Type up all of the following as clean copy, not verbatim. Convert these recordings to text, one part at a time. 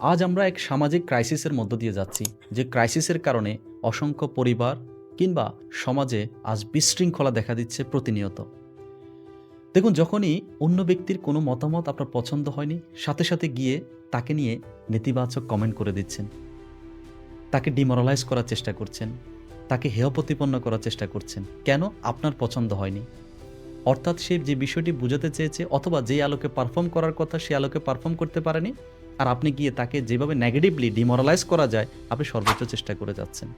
আজ আমরা এক সামাজিক ক্রাইসিসের মধ্য দিয়ে যাচ্ছি, যে ক্রাইসিসের কারণে অসংখ্য পরিবার কিংবা সমাজে আজ বিশৃঙ্খলা দেখা দিচ্ছে প্রতিনিয়ত। দেখুন, যখনই অন্য ব্যক্তির কোনো মতামত আপনার পছন্দ হয়নি, সাথে সাথে গিয়ে তাকে নিয়ে নেতিবাচক কমেন্ট করে দিচ্ছেন, তাকে ডিমোরালাইজ করার চেষ্টা করছেন, তাকে হেয় প্রতিপন্ন করার চেষ্টা করছেন। কেন? আপনার পছন্দ হয়নি। অর্থাৎ সে যে বিষয়টি বুঝাতে চেয়েছে অথবা যে আলোকে পারফর্ম করার কথা সে আলোকে পারফর্ম করতে পারেনি, আর আপনি গিয়ে তাকে যেভাবে নেগেটিভলি ডিমোরালাইজ করা যায় আপনি সর্বোচ্চ চেষ্টা করে যাচ্ছেন।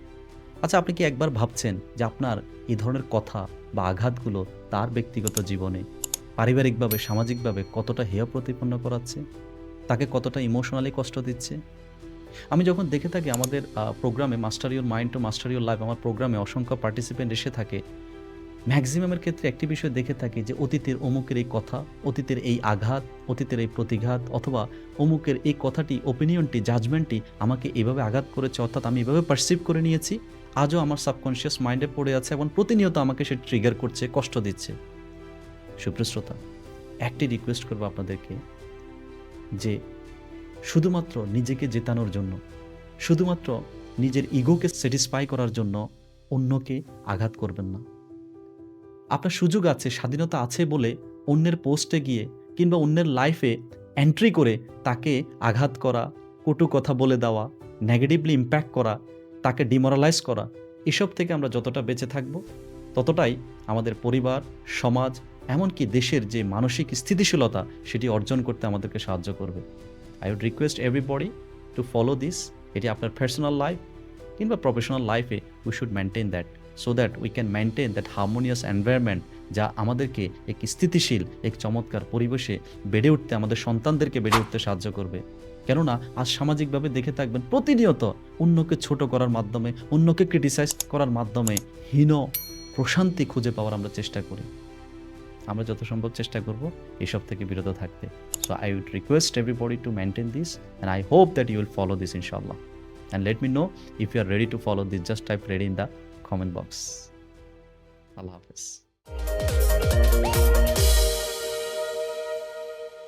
আচ্ছা, আপনি কি একবার ভাবছেন যে আপনার এই ধরনের কথা বা আঘাতগুলো তার ব্যক্তিগত জীবনে, পারিবারিকভাবে, সামাজিকভাবে কতটা হেয় প্রতিপন্ন করাচ্ছে, তাকে কতটা ইমোশনালি কষ্ট দিচ্ছে? আমি যখন দেখে থাকি আমাদের প্রোগ্রামে master your mind to master your life, আমার প্রোগ্রামে অসংখ্য পার্টিসিপেন্ট এসে থাকে, ম্যাক্সিমামের ক্ষেত্রে একটি বিষয় দেখে থাকি যে অতীতের অমুকের এই কথা, অতীতের এই আঘাত, অতীতের এই প্রতিঘাত, অথবা অমুকের এই কথাটি, ওপিনিয়নটি, জাজমেন্টটি আমাকে এভাবে আঘাত করেছে, অর্থাৎ আমি এভাবে পারসিভ করে নিয়েছি, আজও আমার সাবকনশিয়াস মাইন্ডে পড়ে আছে এবং প্রতিনিয়ত আমাকে সে ট্রিগার করছে, কষ্ট দিচ্ছে। সুপ্রিয় শ্রোতা, একটি রিকোয়েস্ট করবো আপনাদেরকে, যে শুধুমাত্র নিজেকে জেতানোর জন্য, শুধুমাত্র নিজের ইগোকে স্যাটিসফাই করার জন্য অন্যকে আঘাত করবেন না। আপনার সুযোগ আছে, স্বাধীনতা আছে বলে অন্যের পোস্টে গিয়ে কিংবা অন্যের লাইফে এন্ট্রি করে তাকে আঘাত করা, কটু কথা বলে দেওয়া, নেগেটিভলি ইম্প্যাক্ট করা, তাকে ডিমোরালাইজ করা, এসব থেকে আমরা যতটা বেঁচে থাকব ততটাই আমাদের পরিবার, সমাজ, এমনকি দেশের যে মানসিক স্থিতিশীলতা সেটি অর্জন করতে আমাদেরকে সাহায্য করবে। I would request everybody to follow this. এটি আপনার পার্সোনাল লাইফ কিংবা প্রফেশনাল লাইফে we should maintain that, so that we can maintain that harmonious environment, যা আমাদেরকে এক স্থিতিশীল, এক চমৎকার পরিবেশে বেড়ে উঠতে, আমাদের সন্তানদেরকে বেড়ে উঠতে সাহায্য করবে। কেননা আজ সামাজিকভাবে দেখে থাকবেন প্রতিনিয়ত অন্যকে ছোট করার মাধ্যমে, অন্যকে ক্রিটিসাইজ করার মাধ্যমে হীন প্রশান্তি খুঁজে পাওয়ার আমরা চেষ্টা করি। আমরা যত সম্ভব চেষ্টা করব এসব থেকে বিরত থাকতে। So I would request everybody to maintain this, and I hope that you will follow this ইনশাআল্লাহ। And let me know if you are ready to follow this. Just type ready in the comment box. Allah Hafiz.